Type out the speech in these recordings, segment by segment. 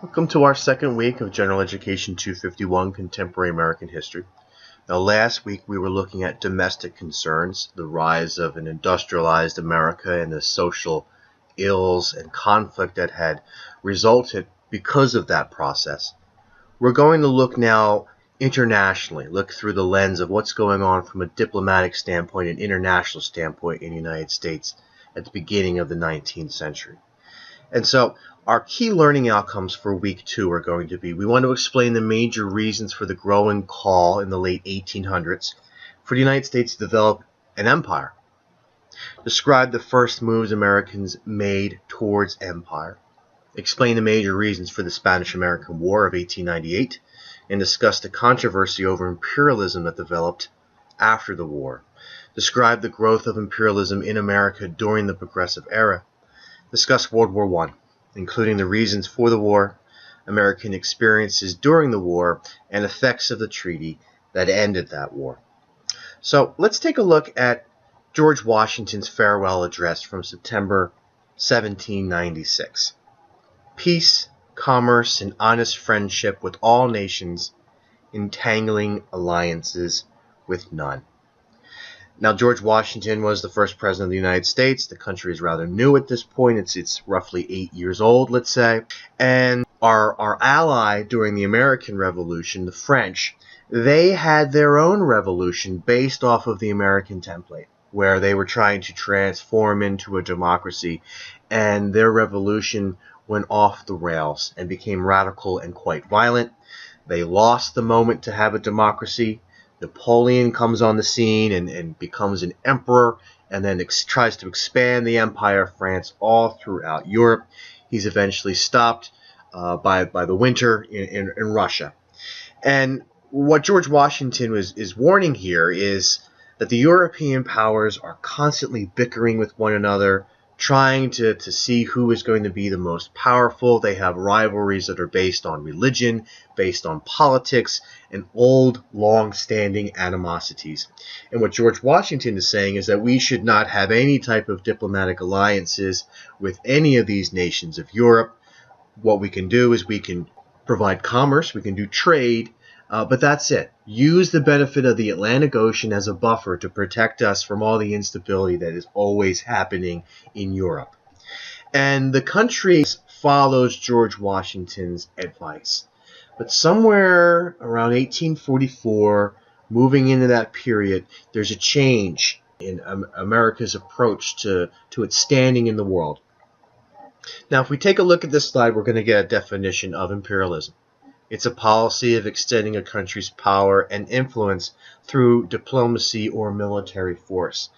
Welcome to our second week of General Education 251 Contemporary American History. Now, last week we were looking at domestic concerns, the rise of an industrialized America and the social ills and conflict that had resulted because of that process. We're going to look now internationally, look through the lens of what's going on from a diplomatic standpoint and international standpoint in the United States at the beginning of the 19th century. And so our key learning outcomes for week 2 are going to be, we want to explain the major reasons for the growing call in the late 1800s for the United States to develop an empire. Describe the first moves Americans made towards empire. Explain the major reasons for the Spanish-American War of 1898 and discuss the controversy over imperialism that developed after the war. Describe the growth of imperialism in America during the Progressive Era. Discuss World War I, including the reasons for the war, American experiences during the war, and effects of the treaty that ended that war. So let's take a look at George Washington's farewell address from September 1796. Peace, commerce, and honest friendship with all nations, entangling alliances with none. Now, George Washington was the first president of the United States. The country is rather new at this point. It's roughly 8 years old, let's say. And our ally during the American Revolution, the French, they had their own revolution based off of the American template, where they were trying to transform into a democracy. And their revolution went off the rails and became radical and quite violent. They lost the moment to have a democracy. Napoleon comes on the scene and becomes an emperor and then tries to expand the empire of France all throughout Europe. He's eventually stopped by the winter in Russia. And what George Washington is warning here is that the European powers are constantly bickering with one another, trying to see who is going to be the most powerful. They have rivalries that are based on religion, based on politics, and old, long-standing animosities. And what George Washington is saying is that we should not have any type of diplomatic alliances with any of these nations of Europe. What we can do is we can provide commerce, we can do trade, but that's it. Use the benefit of the Atlantic Ocean as a buffer to protect us from all the instability that is always happening in Europe. And the country follows George Washington's advice. But somewhere around 1844, moving into that period, there's a change in America's approach to its standing in the world. Now, if we take a look at this slide, we're going to get a definition of imperialism. It's a policy of extending a country's power and influence through diplomacy or military force.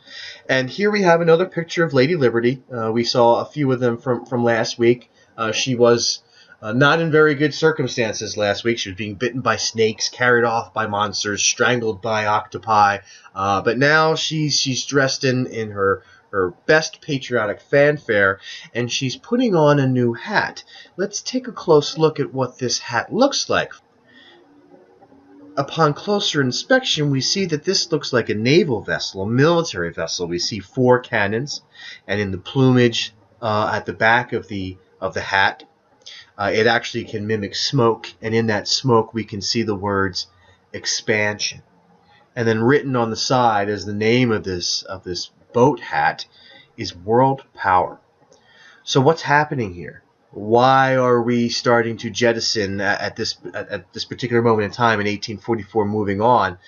And here we have another picture of Lady Liberty. We saw a few of them from last week. She was not in very good circumstances last week. She was being bitten by snakes, carried off by monsters, strangled by octopi. But now she's dressed in her best patriotic fanfare, and she's putting on a new hat. Let's take a close look at what this hat looks like. Upon closer inspection, we see that this looks like a naval vessel, a military vessel. We see 4 cannons, and in the plumage at the back of the hat, it actually can mimic smoke, and in that smoke we can see the words expansion. And then written on the side as the name of this boat hat is world power. So what's happening here? Why are we starting to jettison at this particular moment in time in 1844 moving on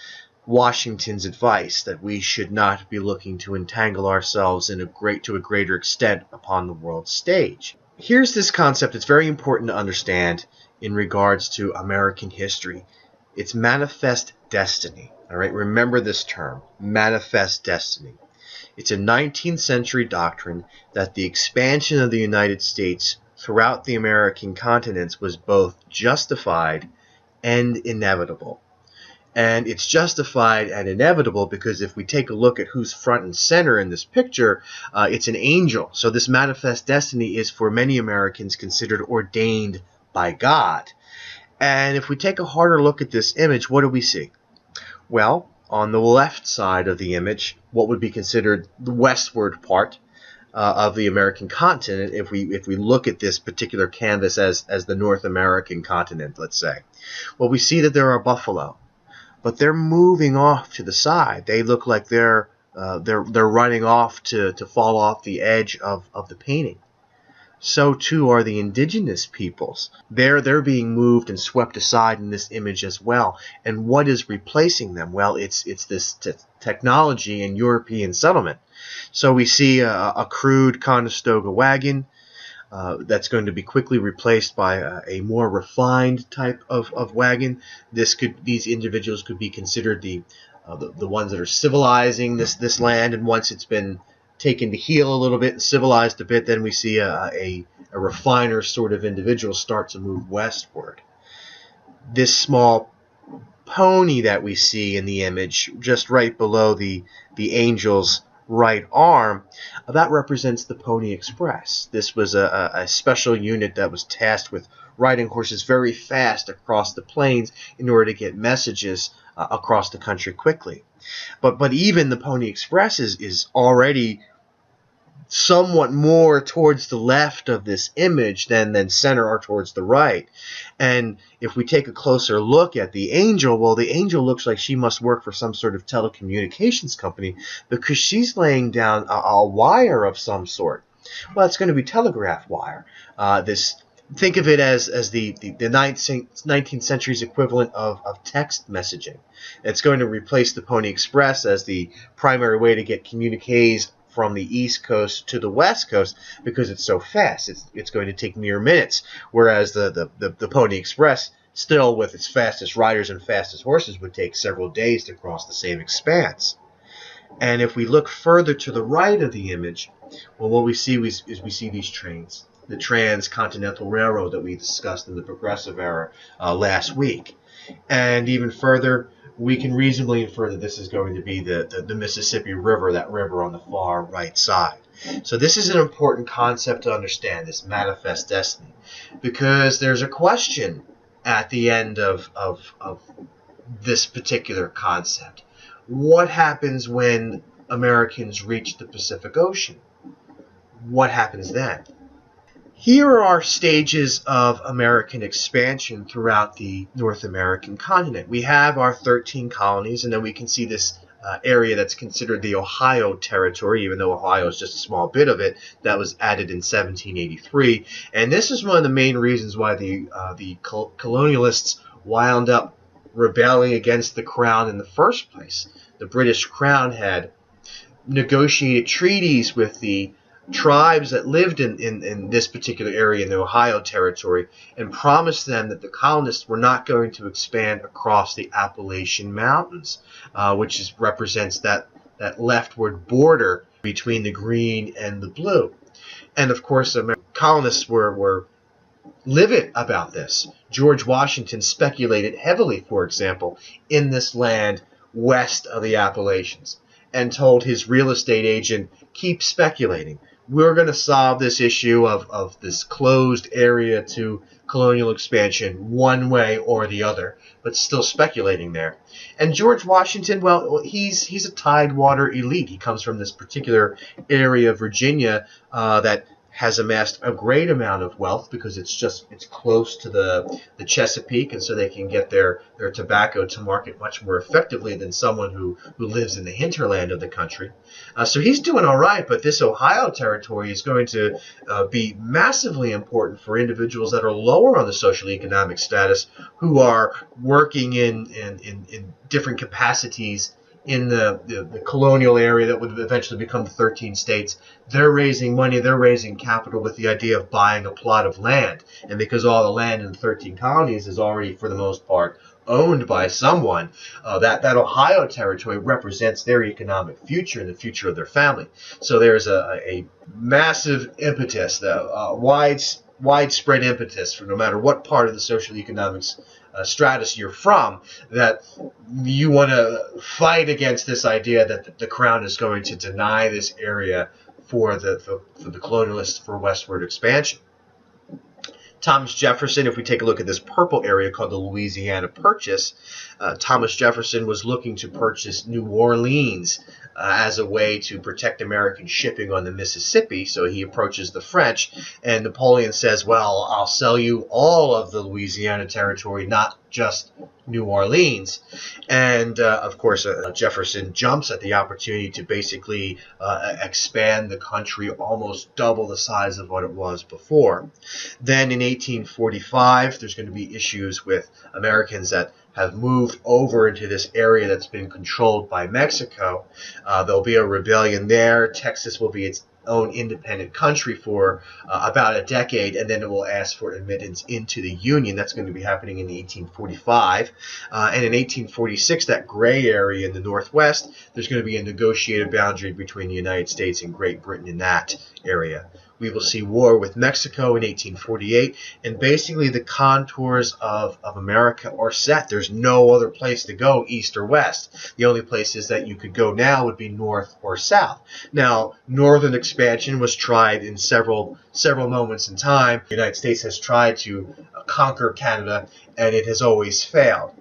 Washington's advice that we should not be looking to entangle ourselves to a greater extent upon the world stage? Here's this concept that's very important to understand in regards to American history. It's manifest destiny. All right, remember this term, manifest destiny. It's a 19th century doctrine that the expansion of the United States throughout the American continents was both justified and inevitable. And it's justified and inevitable because if we take a look at who's front and center in this picture, it's an angel. So this manifest destiny is for many Americans considered ordained by God. And if we take a harder look at this image, what do we see? Well, on the left side of the image, what would be considered the westward part, of the American continent, if we look at this particular canvas as the North American continent, let's say, well, we see that there are buffalo, but they're moving off to the side. They look like they're running off to fall off the edge of the painting. So too are the indigenous peoples. They're being moved and swept aside in this image as well. And what is replacing them? Well, it's this technology and European settlement. So we see a crude Conestoga wagon that's going to be quickly replaced by a more refined type of wagon. These individuals could be considered the ones that are civilizing this land, and once it's been taken to heal a little bit and civilized a bit, then we see a refiner sort of individual start to move westward. This small pony that we see in the image, just right below the angel's right arm, that represents the Pony Express. This was a special unit that was tasked with riding horses very fast across the plains in order to get messages across the country quickly. But even the Pony Express is already somewhat more towards the left of this image than center or towards the right. And if we take a closer look at the angel, well, the angel looks like she must work for some sort of telecommunications company, because she's laying down a wire of some sort. Well, it's going to be telegraph wire. Think of it as the 19th century's equivalent of text messaging. It's going to replace the Pony Express as the primary way to get communiques from the East Coast to the West Coast, because it's so fast. It's going to take mere minutes, whereas the Pony Express, still with its fastest riders and fastest horses, would take several days to cross the same expanse. And if we look further to the right of the image, well, what we see is we see these trains. The Transcontinental Railroad that we discussed in the Progressive Era last week. And even further, we can reasonably infer that this is going to be the Mississippi River, that river on the far right side. So this is an important concept to understand, this manifest destiny, because there's a question at the end of this particular concept. What happens when Americans reach the Pacific Ocean? What happens then? Here are stages of American expansion throughout the North American continent. We have our 13 colonies, and then we can see this area that's considered the Ohio Territory, even though Ohio is just a small bit of it, that was added in 1783. And this is one of the main reasons why the colonialists wound up rebelling against the Crown in the first place. The British Crown had negotiated treaties with the tribes that lived in this particular area in the Ohio Territory, and promised them that the colonists were not going to expand across the Appalachian Mountains, which represents that leftward border between the green and the blue. And of course, American colonists were livid about this. George Washington speculated heavily, for example, in this land west of the Appalachians, and told his real estate agent, keep speculating. We're going to solve this issue of this closed area to colonial expansion one way or the other, but still speculating there. And George Washington, well, he's a tidewater elite. He comes from this particular area of Virginia that has amassed a great amount of wealth because it's close to the Chesapeake, and so they can get their tobacco to market much more effectively than someone who lives in the hinterland of the country. So he's doing all right, but this Ohio Territory is going to be massively important for individuals that are lower on the social economic status, who are working in different capacities in the colonial area that would eventually become the 13 states. They're raising money, they're raising capital with the idea of buying a plot of land. And because all the land in the 13 colonies is already, for the most part, owned by someone, that Ohio Territory represents their economic future and the future of their family. So there's a massive impetus, widespread impetus, for no matter what part of the social economics stratus you're from, that you want to fight against this idea that the Crown is going to deny this area for the colonialists for westward expansion. Thomas Jefferson, if we take a look at this purple area called the Louisiana Purchase, Thomas Jefferson was looking to purchase New Orleans as a way to protect American shipping on the Mississippi. So he approaches the French, and Napoleon says, well, I'll sell you all of the Louisiana territory, not just New Orleans. And of course, Jefferson jumps at the opportunity to basically expand the country, almost double the size of what it was before. Then in 1845, there's going to be issues with Americans that have moved over into this area that's been controlled by Mexico. There'll be a rebellion there. Texas will be its own independent country for about a decade, and then it will ask for admittance into the Union. That's going to be happening in 1845. And in 1846, that gray area in the Northwest, there's going to be a negotiated boundary between the United States and Great Britain in that area. We will see war with Mexico in 1848, and basically the contours of America are set. There's no other place to go, east or west. The only places that you could go now would be north or south. Now, northern expansion was tried in several moments in time. The United States has tried to conquer Canada, and it has always failed.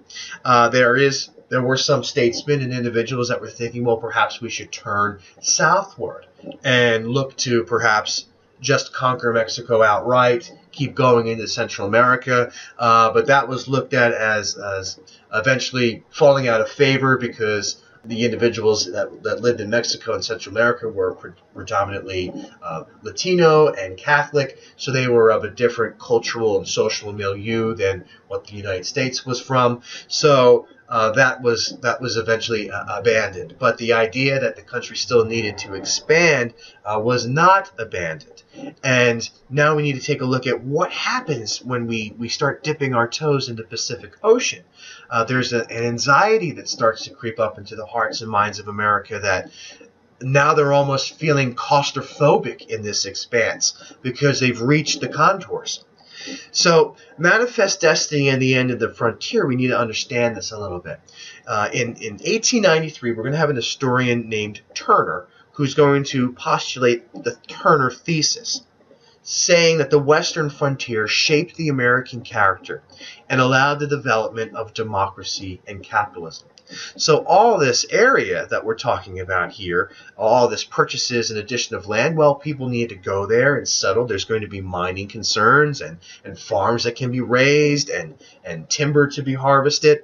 There were some statesmen and individuals that were thinking, well, perhaps we should turn southward and look to perhaps just conquer Mexico outright, keep going into Central America, but that was looked at as eventually falling out of favor because the individuals that lived in Mexico and Central America were predominantly Latino and Catholic, so they were of a different cultural and social milieu than what the United States was from. So that was eventually abandoned. But the idea that the country still needed to expand was not abandoned. And now we need to take a look at what happens when we start dipping our toes in the Pacific Ocean. There's an anxiety that starts to creep up into the hearts and minds of America that now they're almost feeling claustrophobic in this expanse because they've reached the contours. So, Manifest Destiny and the End of the Frontier, we need to understand this a little bit. In 1893, we're going to have an historian named Turner who's going to postulate the Turner thesis, saying that the Western frontier shaped the American character and allowed the development of democracy and capitalism. So all this area that we're talking about here, all this purchases and addition of land, well, people need to go there and settle. There's going to be mining concerns and farms that can be raised and timber to be harvested.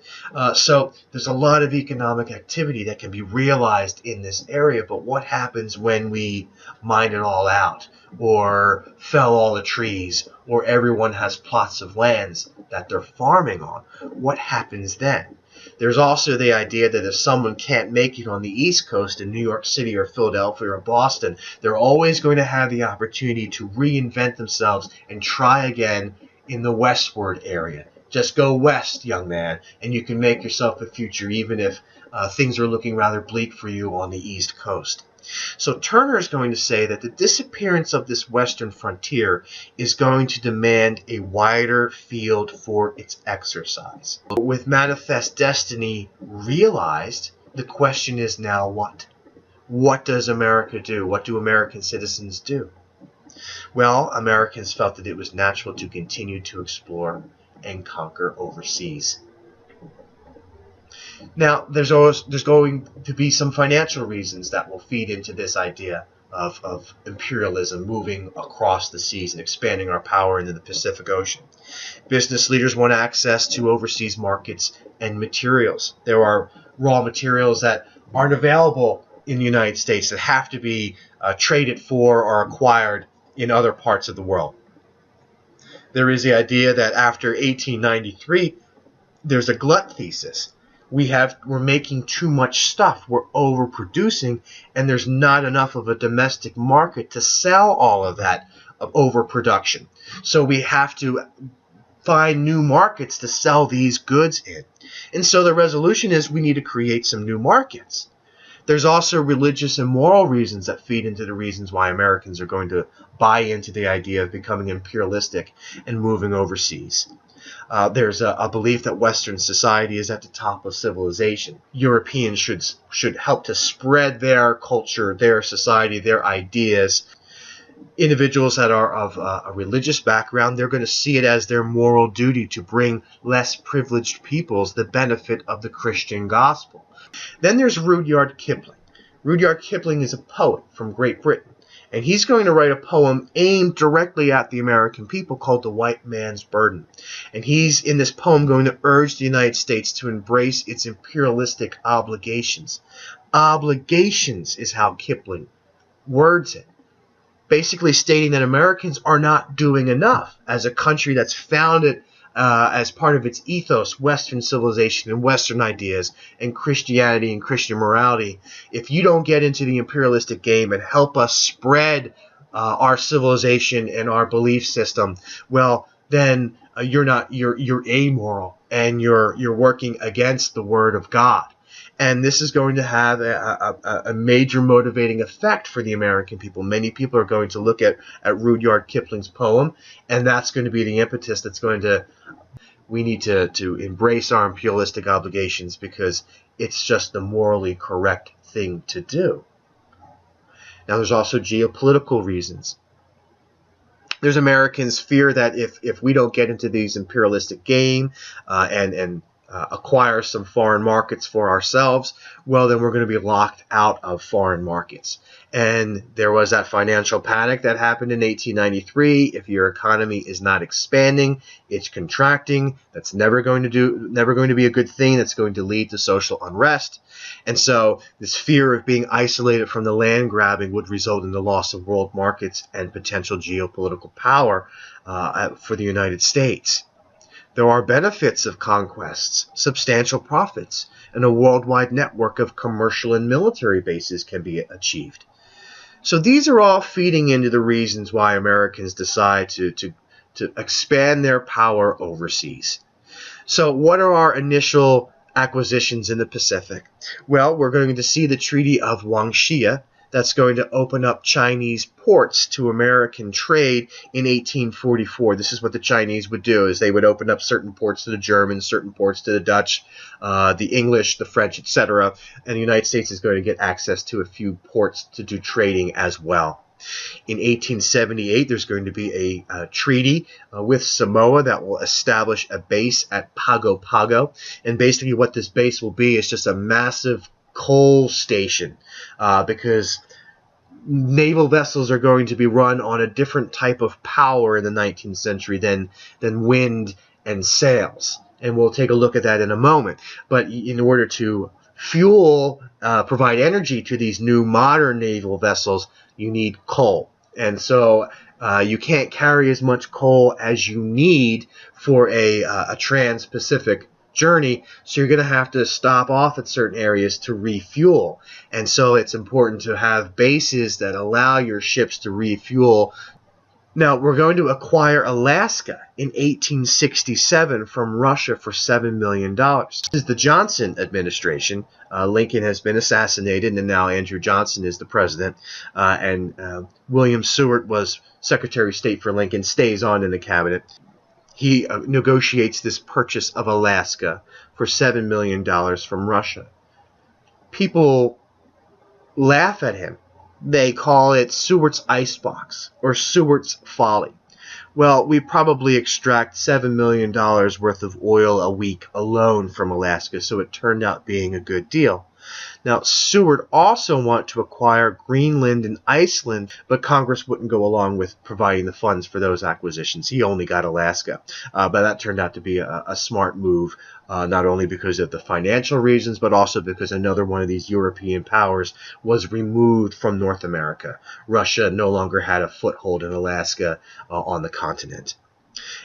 So there's a lot of economic activity that can be realized in this area. But what happens when we mine it all out, or fell all the trees, or everyone has plots of lands that they're farming on? What happens then? There's also the idea that if someone can't make it on the East Coast in New York City or Philadelphia or Boston, they're always going to have the opportunity to reinvent themselves and try again in the westward area. Just go west, young man, and you can make yourself a future even if things are looking rather bleak for you on the East Coast. So Turner is going to say that the disappearance of this western frontier is going to demand a wider field for its exercise. With Manifest Destiny realized, the question is now what? What does America do? What do American citizens do? Well, Americans felt that it was natural to continue to explore and conquer overseas. Now, there's going to be some financial reasons that will feed into this idea of imperialism, moving across the seas and expanding our power into the Pacific Ocean. Business leaders want access to overseas markets and materials. There are raw materials that aren't available in the United States that have to be traded for or acquired in other parts of the world. There is the idea that after 1893, there's a glut thesis. We're making too much stuff, we're overproducing, and there's not enough of a domestic market to sell all of that overproduction. So we have to find new markets to sell these goods in. And so the resolution is we need to create some new markets. There's also religious and moral reasons that feed into the reasons why Americans are going to buy into the idea of becoming imperialistic and moving overseas. There's a belief that Western society is at the top of civilization. Europeans should help to spread their culture, their society, their ideas. individuals that are of a religious background, they're going to see it as their moral duty to bring less privileged peoples the benefit of the Christian gospel. Then there's Rudyard Kipling. Rudyard Kipling is a poet from Great Britain, and he's going to write a poem aimed directly at the American people called The White Man's Burden. And he's, in this poem, going to urge the United States to embrace its imperialistic obligations. Obligations is how Kipling words it, basically stating that Americans are not doing enough as a country that's founded as part of its ethos, Western civilization and Western ideas and Christianity and Christian morality. If you don't get into the imperialistic game and help us spread our civilization and our belief system, well, then you're amoral and you're working against the Word of God. And this is going to have a major motivating effect for the American people. Many people are going to look at Rudyard Kipling's poem, and that's going to be the impetus that's going to, we need to embrace our imperialistic obligations because it's just the morally correct thing to do. Now, there's also geopolitical reasons. There's Americans fear that if we don't get into these imperialistic game and acquire some foreign markets for ourselves, well, then we're going to be locked out of foreign markets. And there was that financial panic that happened in 1893. If your economy is not expanding, it's contracting. That's never going to be a good thing. That's going to lead to social unrest. And so this fear of being isolated from the land grabbing would result in the loss of world markets and potential geopolitical power for the United States. There are benefits of conquests, substantial profits, and a worldwide network of commercial and military bases can be achieved. So these are all feeding into the reasons why Americans decide to expand their power overseas. So what are our initial acquisitions in the Pacific? Well, we're going to see the Treaty of Wangxia. That's going to open up Chinese ports to American trade in 1844. This is what the Chinese would do, is they would open up certain ports to the Germans, certain ports to the Dutch, the English, the French, etc. And the United States is going to get access to a few ports to do trading as well. In 1878, there's going to be a treaty with Samoa that will establish a base at Pago Pago. And basically what this base will be is just a massive coal station because naval vessels are going to be run on a different type of power in the 19th century than wind and sails. And we'll take a look at that in a moment. But in order to fuel, provide energy to these new modern naval vessels, you need coal. And so you can't carry as much coal as you need for a trans-Pacific journey, so you're going to have to stop off at certain areas to refuel. And so it's important to have bases that allow your ships to refuel. Now, we're going to acquire Alaska in 1867 from Russia for $7 million. This is the Johnson administration. Lincoln has been assassinated, and now Andrew Johnson is the president. William Seward was Secretary of State for Lincoln, stays on in the cabinet. He negotiates this purchase of Alaska for $7 million from Russia. People laugh at him. They call it Seward's icebox or Seward's folly. Well, we probably extract $7 million worth of oil a week alone from Alaska, so it turned out being a good deal. Now, Seward also wanted to acquire Greenland and Iceland, but Congress wouldn't go along with providing the funds for those acquisitions. He only got Alaska. But that turned out to be a smart move, not only because of the financial reasons, but also because another one of these European powers was removed from North America. Russia no longer had a foothold in Alaska on the continent.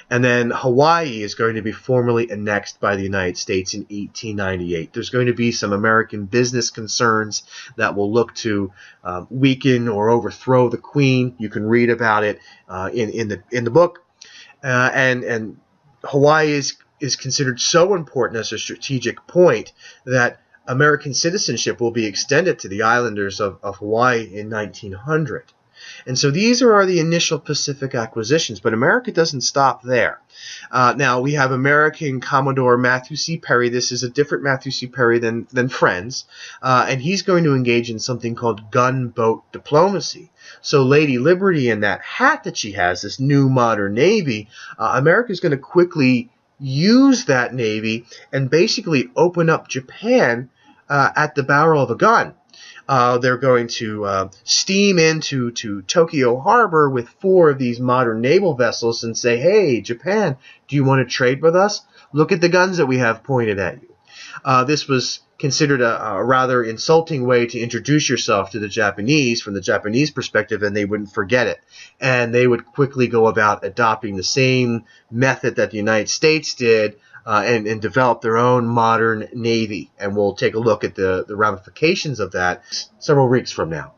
And then Hawaii is going to be formally annexed by the United States in 1898. There's going to be some American business concerns that will look to weaken or overthrow the Queen. You can read about it in the book. And Hawaii is considered so important as a strategic point that American citizenship will be extended to the islanders of Hawaii in 1900. And so these are the initial Pacific acquisitions, but America doesn't stop there. Now, we have American Commodore Matthew C. Perry. This is a different Matthew C. Perry than Friends, and he's going to engage in something called gunboat diplomacy. So Lady Liberty, in that hat that she has, this new modern navy, America is going to quickly use that navy and basically open up Japan at the barrel of a gun. They're going to steam into Tokyo Harbor with 4 of these modern naval vessels and say, hey, Japan, do you want to trade with us? Look at the guns that we have pointed at you. This was considered a rather insulting way to introduce yourself to the Japanese from the Japanese perspective, and they wouldn't forget it. And they would quickly go about adopting the same method that the United States did and develop their own modern navy. And we'll take a look at the ramifications of that several weeks from now.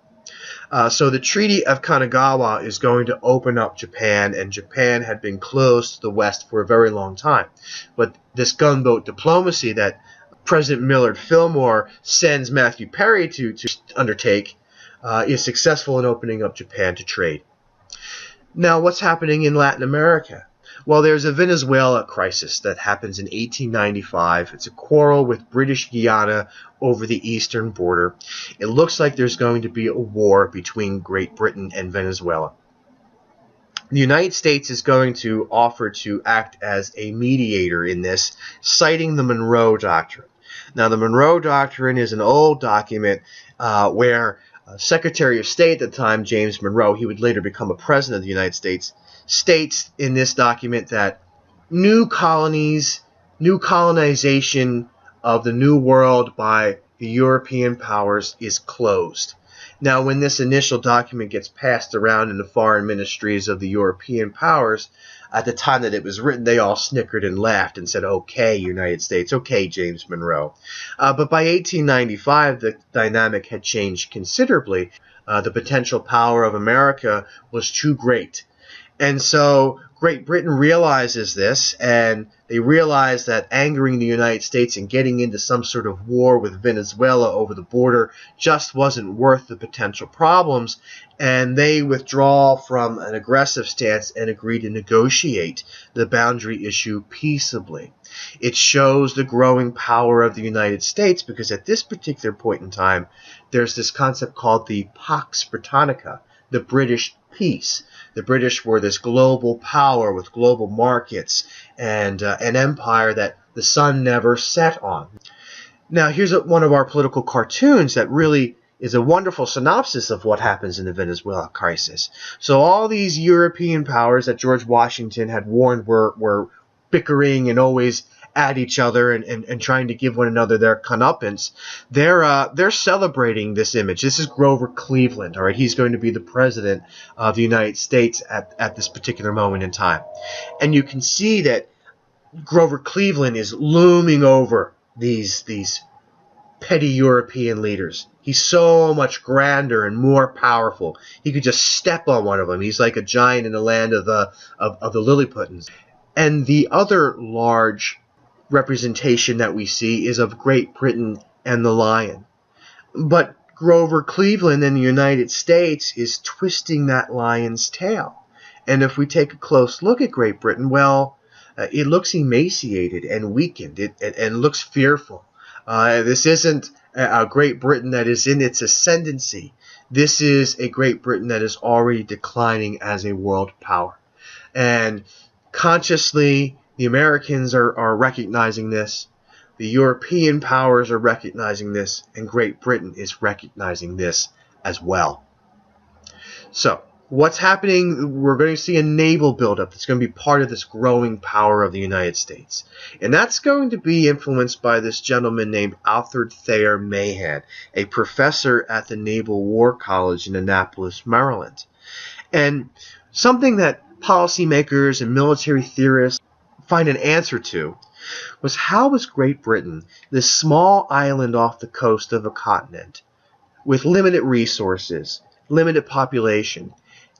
So the Treaty of Kanagawa is going to open up Japan, and Japan had been closed to the West for a very long time. But this gunboat diplomacy that President Millard Fillmore sends Matthew Perry to undertake is successful in opening up Japan to trade. Now, what's happening in Latin America? Well, there's a Venezuela crisis that happens in 1895. It's a quarrel with British Guiana over the eastern border. It looks like there's going to be a war between Great Britain and Venezuela. The United States is going to offer to act as a mediator in this, citing the Monroe Doctrine. Now, the Monroe Doctrine is an old document where Secretary of State at the time, James Monroe, he would later become a president of the United States, states in this document that new colonies, new colonization of the New World by the European powers is closed. Now, when this initial document gets passed around in the foreign ministries of the European powers, at the time that it was written, they all snickered and laughed and said, okay, United States, okay, James Monroe. But by 1895, the dynamic had changed considerably. The potential power of America was too great. And so Great Britain realizes this, and they realize that angering the United States and getting into some sort of war with Venezuela over the border just wasn't worth the potential problems, and they withdraw from an aggressive stance and agree to negotiate the boundary issue peaceably. It shows the growing power of the United States because at this particular point in time, there's this concept called the Pax Britannica, the British peace. The British were this global power with global markets and an empire that the sun never set on. Now, here's one of our political cartoons that really is a wonderful synopsis of what happens in the Venezuela crisis. So all these European powers that George Washington had warned were bickering and always at each other and trying to give one another their comeuppance, they're celebrating this image. This is Grover Cleveland, all right? He's going to be the president of the United States at this particular moment in time. And you can see that Grover Cleveland is looming over these petty European leaders. He's so much grander and more powerful. He could just step on one of them. He's like a giant in the land of the Lilliputans. And the other large representation that we see is of Great Britain and the lion. But Grover Cleveland in the United States is twisting that lion's tail. And if we take a close look at Great Britain, well, it looks emaciated and weakened. It looks fearful. This isn't a Great Britain that is in its ascendancy. This is a Great Britain that is already declining as a world power. And consciously, the Americans are recognizing this. The European powers are recognizing this. And Great Britain is recognizing this as well. So, what's happening? We're going to see a naval buildup that's going to be part of this growing power of the United States. And that's going to be influenced by this gentleman named Alfred Thayer Mahan, a professor at the Naval War College in Annapolis, Maryland. And something that policymakers and military theorists find an answer to was how was Great Britain, this small island off the coast of a continent with limited resources, limited population,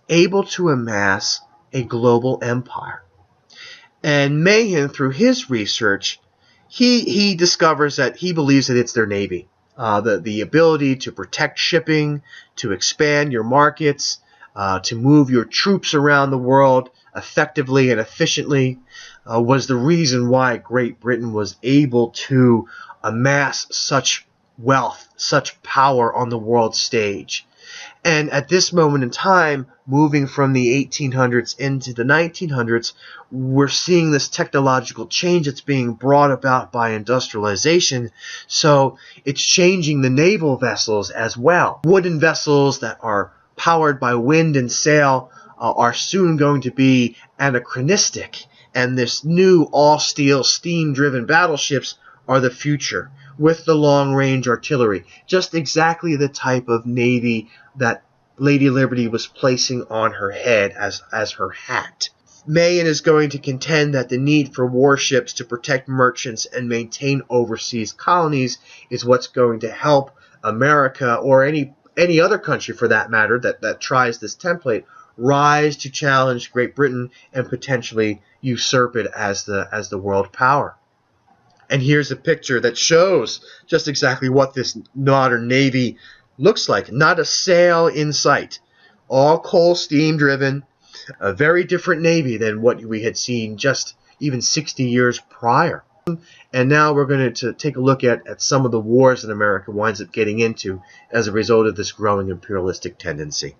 able to amass a global empire. And Mahan, through his research, he discovers that he believes that it's their navy. The ability to protect shipping, to expand your markets, to move your troops around the world effectively and efficiently, was the reason why Great Britain was able to amass such wealth, such power on the world stage. And at this moment in time, moving from the 1800s into the 1900s, we're seeing this technological change that's being brought about by industrialization. So it's changing the naval vessels as well. Wooden vessels that are powered by wind and sail are soon going to be anachronistic. And this new all-steel, steam-driven battleships are the future, with the long-range artillery. Just exactly the type of navy that Lady Liberty was placing on her head as her hat. Mahan is going to contend that the need for warships to protect merchants and maintain overseas colonies is what's going to help America, or any other country for that matter that tries this template, rise to challenge Great Britain and potentially usurp it as the world power. And here's a picture that shows just exactly what this modern navy looks like. Not a sail in sight. All coal steam driven. A very different navy than what we had seen just even 60 years prior. And now we're going to take a look at some of the wars that America winds up getting into as a result of this growing imperialistic tendency.